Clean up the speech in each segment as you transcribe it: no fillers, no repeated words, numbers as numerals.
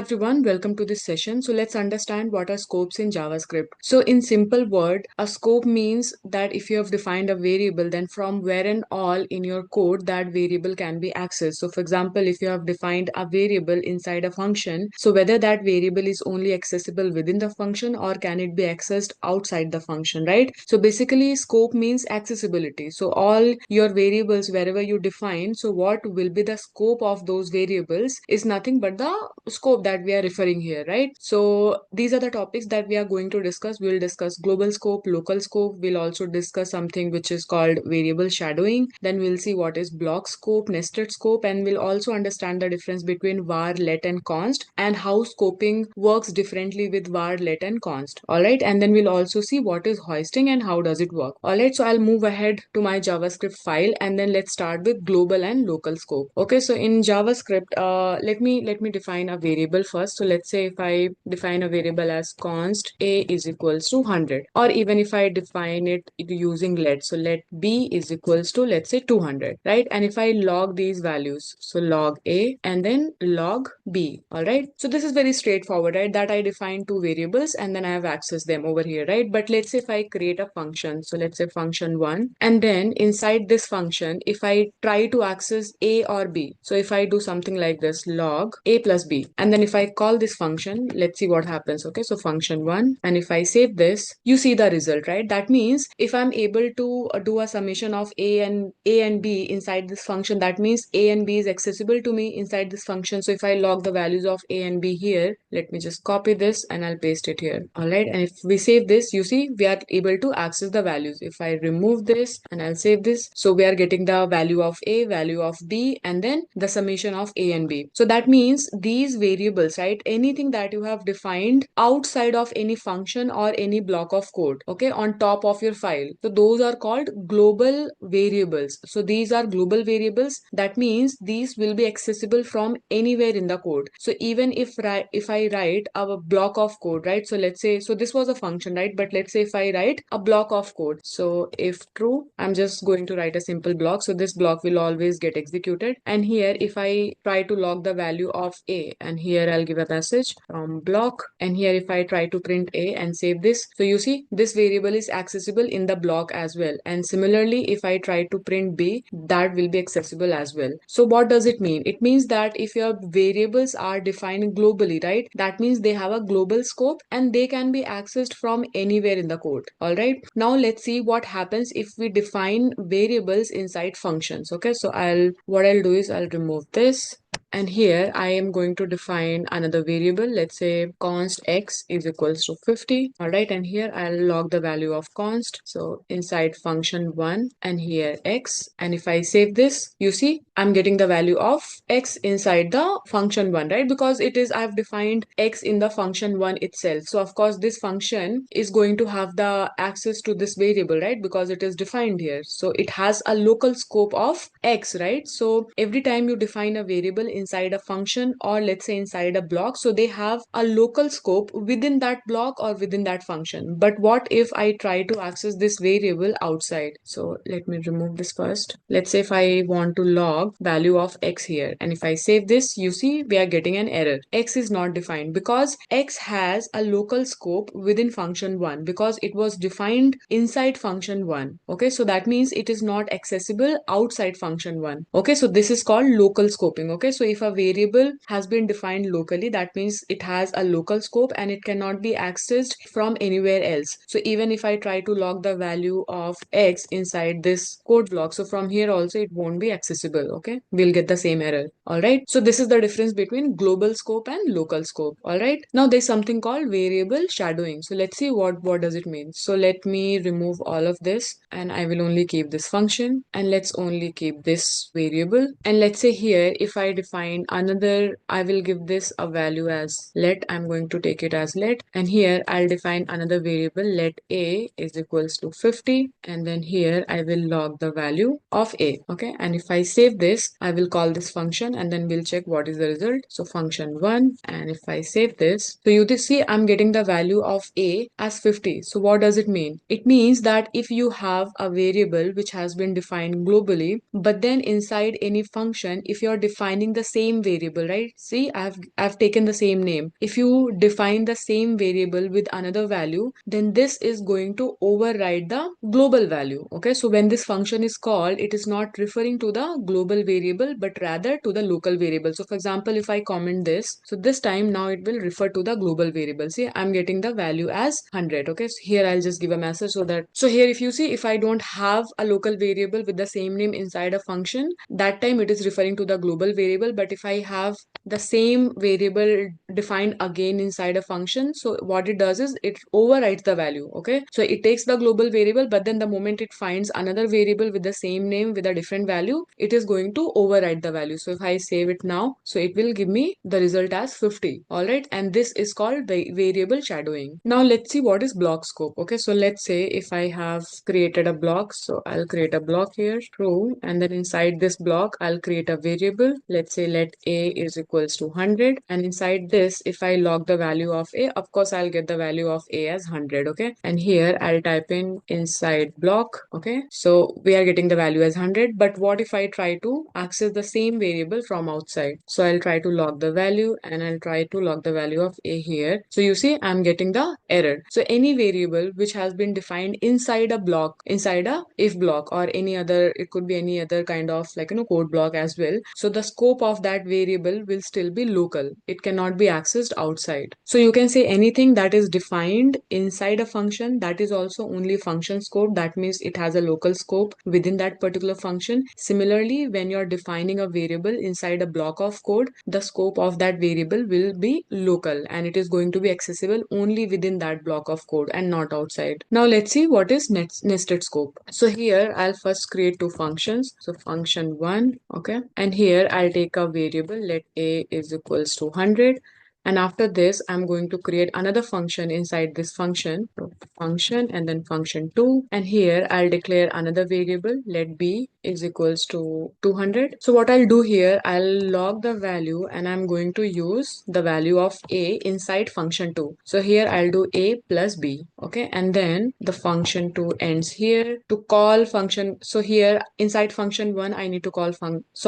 everyone, welcome to this session. So let's understand what are scopes in JavaScript. So in simple word, a scope means that if you have defined a variable, then from where and all in your code that variable can be accessed. So for example, if you have defined a variable inside a function, so whether that variable is only accessible within the function or can it be accessed outside the function, right? So basically scope means accessibility. So all your variables wherever you define, so what will be the scope of those variables is nothing but the scope that we are referring here, right? So these are the topics that we are going to discuss. We'll discuss global scope, local scope. We'll also discuss something which is called variable shadowing. Then we'll see what is block scope, nested scope, and we'll also understand the difference between var, let, and const and how scoping works differently with var, let, and const. All right, and then we'll also see what is hoisting and how does it work. All right, so I'll move ahead to my JavaScript file and then let's start with global and local scope. Okay, so in JavaScript, let me define a variable first. So let's say if I define a variable as const a is equals to 100, or even if I define it using let, so let b is equals to, let's say, 200, right? And if I log these values, so log a and then log b. All right, so this is very straightforward, right? That I define two variables and then I have accessed them over here, right? But let's say if I create a function, so let's say function 1, and then inside this function if I try to access a or b, so if I do something like this, log a plus b, and then if I call this function, let's see what happens. Okay, so function 1, and if I save this, you see the result, right? That means if I'm able to do a summation of a and b inside this function, that means a and b is accessible to me inside this function. So if I log the values of a and b here, let me just copy this and I'll paste it here. All right, and if we save this, you see we are able to access the values. If I remove this and I'll save this, so we are getting the value of a, value of b, and then the summation of a and b. So that means these variables, right, anything that you have defined outside of any function or any block of code, okay, on top of your file, so those are called global variables. So these are global variables. That means these will be accessible from anywhere in the code. So even if I write a block of code, right, so let's say, so this was a function, right, but let's say if I write a block of code, so if true, I'm just going to write a simple block, so this block will always get executed. And here if I try to log the value of a, and here I'll give a message from block, and here if I try to print a and save this, so you see this variable is accessible in the block as well. And similarly if I try to print b, that will be accessible as well. So what does it mean? It means that if your variables are defined globally, right, that means they have a global scope and they can be accessed from anywhere in the code. All right, now let's see what happens if we define variables inside functions. Okay, so what I'll do is I'll remove this, and here I am going to define another variable. Let's say const x is equals to 50. All right, and here I'll log the value of const, so inside function 1, and here x, and if I save this, you see I'm getting the value of x inside the function 1, right? Because it is, I've defined x in the function 1 itself. So of course this function is going to have the access to this variable, right? Because it is defined here. So it has a local scope of x, right? So every time you define a variable inside a function, or let's say inside a block, so they have a local scope within that block or within that function. But what if I try to access this variable outside? So let me remove this first. Let's say if I want to log value of x here, and if I save this, you see we are getting an error. X is not defined because x has a local scope within function 1 because it was defined inside function 1. Okay, so that means it is not accessible outside function 1. Okay, so this is called local scoping. Okay, so if a variable has been defined locally, that means it has a local scope and it cannot be accessed from anywhere else. So even if I try to log the value of x inside this code block, so from here also it won't be accessible. Okay, we'll get the same error. All right, so this is the difference between global scope and local scope. All right, now there's something called variable shadowing. So let's see what does it mean. So let me remove all of this and I will only keep this function, and let's only keep this variable. And let's say here if I define another, I will give this a value as let. I'm going to take it as let, and here I'll define another variable, let a is equals to 50, and then here I will log the value of a. Okay, and if I save this, I will call this function and then we'll check what is the result. So function 1, and if I save this, so you see I'm getting the value of a as 50. So what does it mean? It means that if you have a variable which has been defined globally, but then inside any function, if you're defining the same variable, right? See, I've taken the same name. If you define the same variable with another value, then this is going to override the global value. Okay, so when this function is called, it is not referring to the global variable, but rather to the local variable. So for example, if I comment this, so this time now it will refer to the global variable. See, I'm getting the value as 100. Okay, so here I'll just give a message so that, so here if you see, if I don't have a local variable with the same name inside a function, that time it is referring to the global variable. But if I have the same variable defined again inside a function, so what it does is it overwrites the value. Okay, so it takes the global variable, but then the moment it finds another variable with the same name with a different value, it is going to overwrite the value. So if I save it now, so it will give me the result as 50. All right, and this is called variable shadowing. Now let's see what is block scope. Okay, so let's say if I have created a block, so I'll create a block here, true, and then inside this block I'll create a variable. Let's say let a is equals to 100, and inside this, if I log the value of a, of course I'll get the value of a as 100. Okay, and here I'll type in inside block. Okay, so we are getting the value as 100, but what if I try to access the same variable from outside? So I'll try to log the value, and I'll try to log the value of a here. So you see I'm getting the error. So any variable which has been defined inside a block, inside a if block, or any other, it could be any other kind of like code block as well, so the scope of that variable will still be local. It cannot be accessed outside. So you can say anything that is defined inside a function, that is also only function scope. That means it has a local scope within that particular function. Similarly, when you're defining a variable inside a block of code, the scope of that variable will be local, and it is going to be accessible only within that block of code and not outside. Now let's see what is nested scope. So here I'll first create two functions. So function 1, okay, and here I'll take a variable, let a is equals to 100, and after this I'm going to create another function inside this function. So function and then function 2, and here I'll declare another variable, let b is equals to 200. So what I'll do here, I'll log the value, and I'm going to use the value of a inside function 2. So here I'll do a plus b. Okay, and then the function 2 ends here to call function. So here inside function 1 I need to call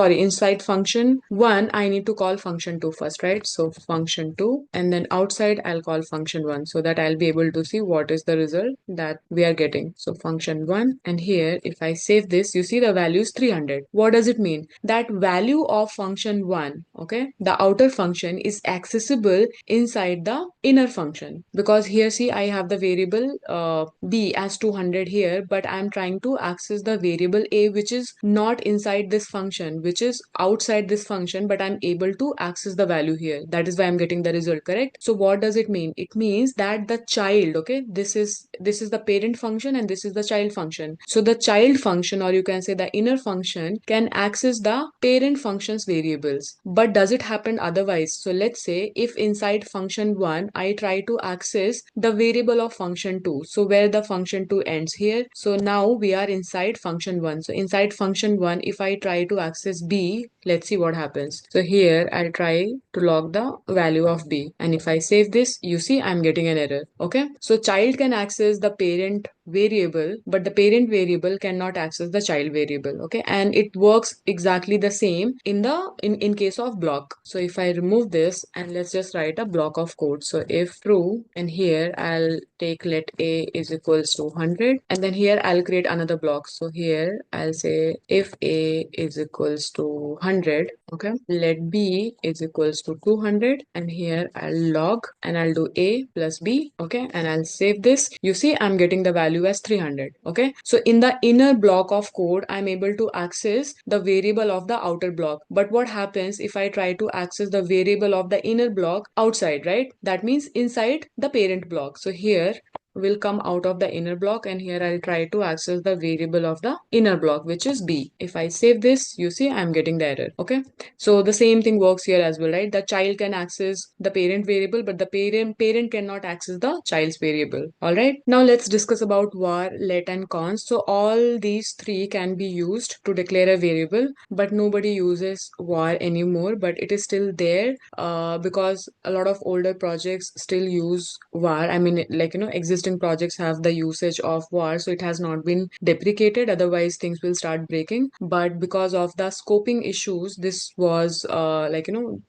inside function 1 I need to call function 2 first, right? So function 2, and then outside I'll call function 1, so that I'll be able to see what is the result that we are getting. So function 1, and here if I save this, you see the value is 300. What does it mean? That value of function 1, okay, the outer function is accessible inside the inner function, because here see I have the variable b as 200 here, but I'm trying to access the variable a, which is not inside this function, which is outside this function, but I'm able to access the value here. That is why I'm getting the result, correct? So what does it mean? It means that the child, okay, this is the parent function and this is the child function. So the child function, or you can say the inner function, can access the parent function's variables. But does it happen otherwise? So let's say if inside function 1 I try to access the variable of function 2, so where the function 2 ends here, so now we are inside function 1. So inside function 1, if I try to access b, let's see what happens. So here I'll try to log the value of b, and if I save this, you see I'm getting an error. Okay, so child can access the parent variable, but the parent variable cannot access the child variable. Okay, and it works exactly the same in case of block. So if I remove this, and let's just write a block of code. So if true, and here I'll take let a is equals to 100, and then here I'll create another block. So here I'll say if a is equals to 100, okay, let b is equals to 200, and here I'll log, and I'll do a plus b. Okay, and I'll save this. You see I'm getting the value as 300. Okay, so in the inner block of code I'm able to access the variable of the outer block, but what happens if I try to access the variable of the inner block outside, right? That means inside the parent block. So here will come out of the inner block, and here I'll try to access the variable of the inner block, which is b. If I save this, you see I'm getting the error. Okay, so the same thing works here as well, right? The child can access the parent variable, but the parent cannot access the child's variable. All right, now let's discuss about var, let, and const. So all these three can be used to declare a variable, but nobody uses var anymore, but it is still there because a lot of older projects still use var. I mean, like, exist existing projects have the usage of var, so it has not been deprecated, otherwise things will start breaking. But because of the scoping issues, this was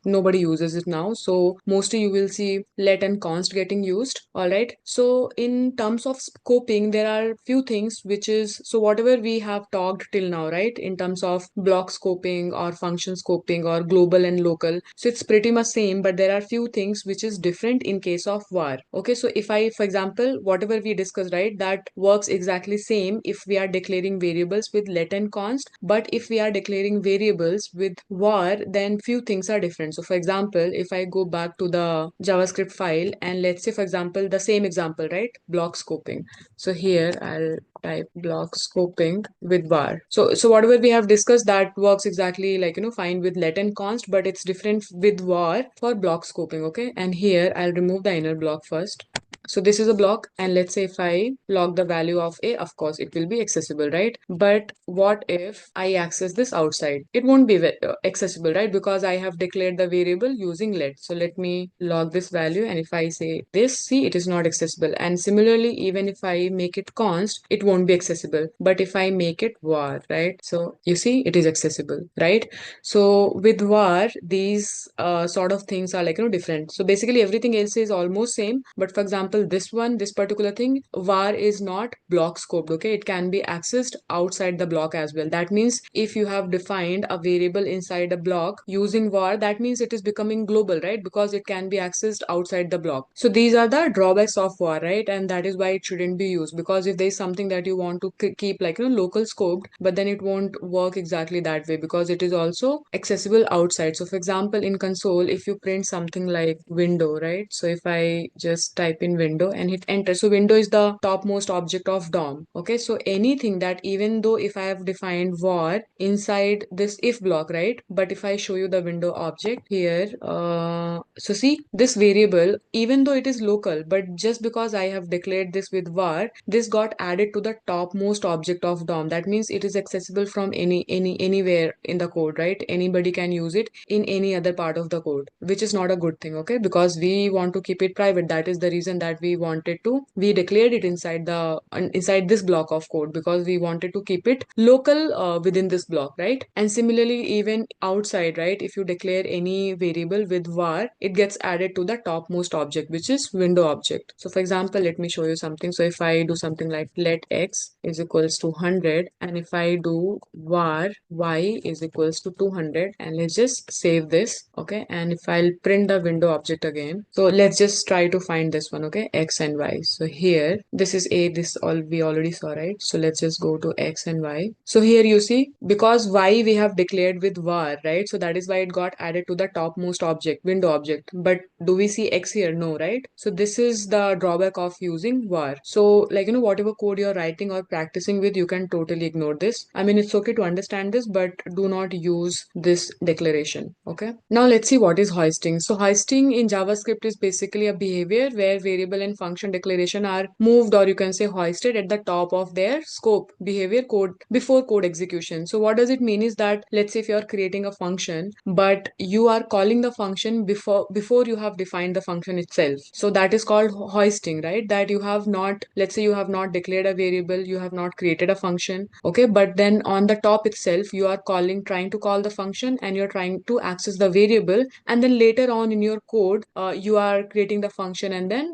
nobody uses it now, so mostly you will see let and const getting used. All right, so in terms of scoping, there are few things which is, so whatever we have talked till now, right, in terms of block scoping or function scoping or global and local, so it's pretty much same, but there are few things which is different in case of var. Okay, so if I, for example, whatever we discussed, right, that works exactly same if we are declaring variables with let and const, but if we are declaring variables with var, then few things are different. So for example, if I go back to the JavaScript file and let's say, for example, the same example, right, block scoping. So here I'll type block scoping with var. So whatever we have discussed, that works exactly like, fine with let and const, but it's different with var for block scoping. Okay, and here I'll remove the inner block first. So this is a block, and let's say if I log the value of a, of course it will be accessible, right? But what if I access this outside? It won't be accessible, right? Because I have declared the variable using let. So let me log this value, and if I say this, see, it is not accessible. And similarly, even if I make it const, it won't be accessible. But if I make it var, right? So you see, it is accessible, right? So with var, these sort of things are like, different. So basically everything else is almost same, but for example, this particular thing, var is not block scoped. Okay, it can be accessed outside the block as well. That means if you have defined a variable inside a block using var, that means it is becoming global, right? Because it can be accessed outside the block. So these are the drawbacks of var, right? And that is why it shouldn't be used, because if there is something that you want to keep like, local scoped, but then it won't work exactly that way, because it is also accessible outside. So for example, in console, if you print something like window, right? So if I just type in window and hit enter, so window is the topmost object of DOM. Okay, so anything that, even though if I have defined var inside this if block, right? But if I show you the window object here, so see this variable, even though it is local, but just because I have declared this with var, this got added to the topmost object of DOM. That means it is accessible from anywhere in the code, right? Anybody can use it in any other part of the code, which is not a good thing. Okay, because we want to keep it private. That is the reason that we declared it inside this block of code, because we wanted to keep it local within this block, right? And similarly, even outside, right, if you declare any variable with var, it gets added to the topmost object, which is window object. So for example, let me show you something. So if I do something like let x is equals to 100, and if I do var y is equals to 200, and let's just save this. Okay, and if I'll print the window object again, so let's just try to find this one. Okay, x and y. So here this is a, this all we already saw, right? So let's just go to x and y. So here you see, because y we have declared with var, right? So that is why it got added to the topmost object, window object. But do we see x here? No, right? So this is the drawback of using var. So like, whatever code you're writing or practicing with, you can totally ignore this. I mean, it's okay to understand this, but do not use this declaration. Okay, now let's see what is hoisting. So hoisting in JavaScript is basically a behavior where variable and function declaration are moved, or you can say hoisted, at the top of their scope behavior code before code execution. So what does it mean is that, let's say if you're creating a function, but you are calling the function before you have defined the function itself. So that is called hoisting, right? That you have not, let's say you have not declared a variable, you have not created a function. Okay, but then on the top itself, you are trying to call the function, and you're trying to access the variable, and then later on in your code, you are creating the function and then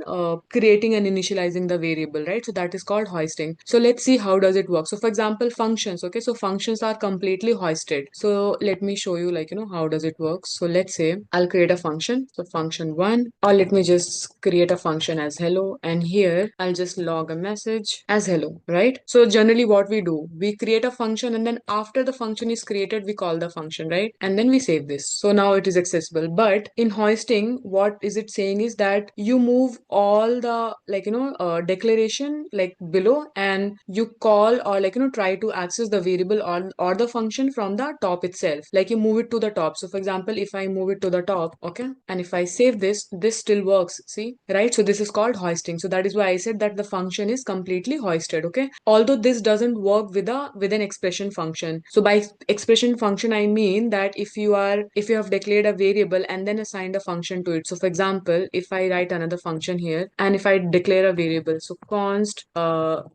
creating and initializing the variable, right? So that is called hoisting. So let's see how does it work. So for example, functions. Okay, so functions are completely hoisted. So let me show you, like, how does it work. So let's say I'll create a function. So function one, or let me just create a function as hello, and here I'll just log a message as hello, right? So generally what we do, we create a function, and then after the function is created, we call the function, right? And then we save this. So now it is accessible. But in hoisting, what is it saying is that you move all the, like, declaration like below, and you call, or like, try to access the variable or the function from the top itself. Like you move it to the top. So for example, if I move it to the top, okay, and if I save this, this still works, see, right? So this is called hoisting. So that is why I said that the function is completely hoisted. Okay, although this doesn't work with an expression function. So by expression function, I mean that if you have declared a variable and then assigned a function to it. So for example, if I write another function here, And if I declare a variable, so const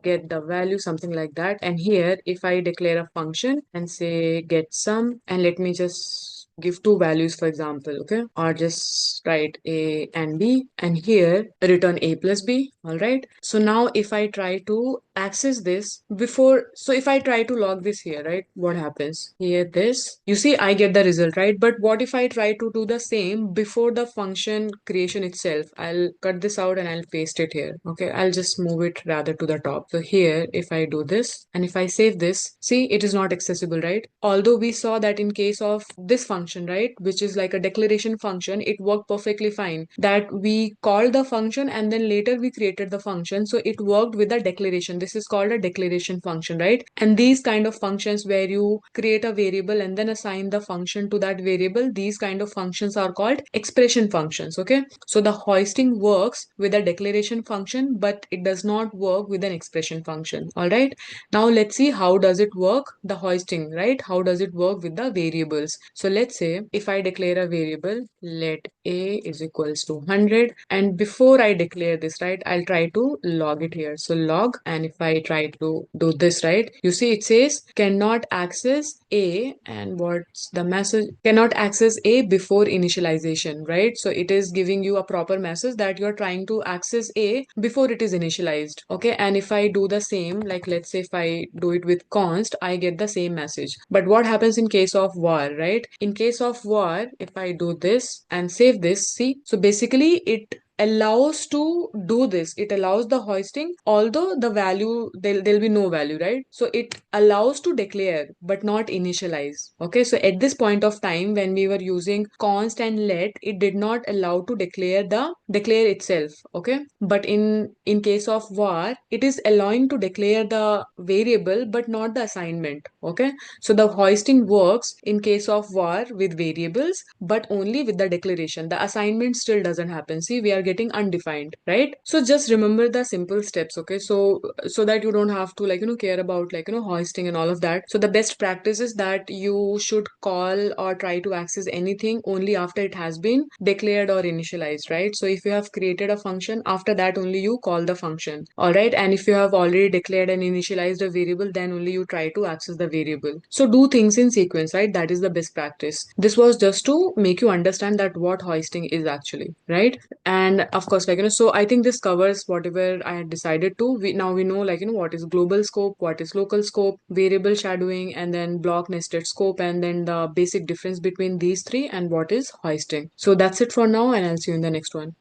get the value, something like that. And here if I declare a function and say get sum, and let me just give two values for example, okay, or just write a and b, and here return a plus b. All right, so now if I try to access this before, so if I try to log this here, right, what happens here? This, you see, I get the result, right? But what if I try to do the same before the function creation itself? I'll cut this out and I'll paste it here. Okay, I'll just move it rather to the top. So here if I do this and if I save this, see, it is not accessible, right? Although we saw that in case of this function, right, which is like a declaration function, it worked perfectly fine, that we called the function and then later we created the function, so it worked with the declaration. This is called a declaration function, right? And these kind of functions where you create a variable and then assign the function to that variable, these kind of functions are called expression functions. Okay, so the hoisting works with a declaration function, but it does not work with an expression function. All right, now let's see how does it work, the hoisting, right? How does it work with the variables? So let's say if I declare a variable, let a is equals to 100, and before I declare this, right, I'll try to log it here. So log, and if I try to do this, right, you see it says cannot access a, and what's the message? Cannot access a before initialization, right? So it is giving you a proper message that you're trying to access a before it is initialized. Okay, and if I do the same, like let's say if I do it with const, I get the same message. But what happens in case of var, right? In case of var, if I do this and save this, see, so basically it allows to do this, it allows the hoisting, although the value, there'll be no value, right? So it allows to declare but not initialize. Okay, so at this point of time when we were using const and let, it did not allow to declare itself. Okay, but in case of var, it is allowing to declare the variable but not the assignment. Okay, so the hoisting works in case of var with variables but only with the declaration. The assignment still doesn't happen. See, we are getting undefined, right? So just remember the simple steps. Okay, so that you don't have to care about hoisting and all of that. So the best practice is that you should call or try to access anything only after it has been declared or initialized, right? So if you have created a function, after that only you call the function. All right, and if you have already declared and initialized a variable, then only you try to access the variable. So do things in sequence, right? That is the best practice. This was just to make you understand that what hoisting is actually, right? And of course, so I think this covers whatever I had decided to. Now we know what is global scope, what is local scope, variable shadowing, and then block nested scope, and then the basic difference between these three and what is hoisting. So that's it for now, and I'll see you in the next one.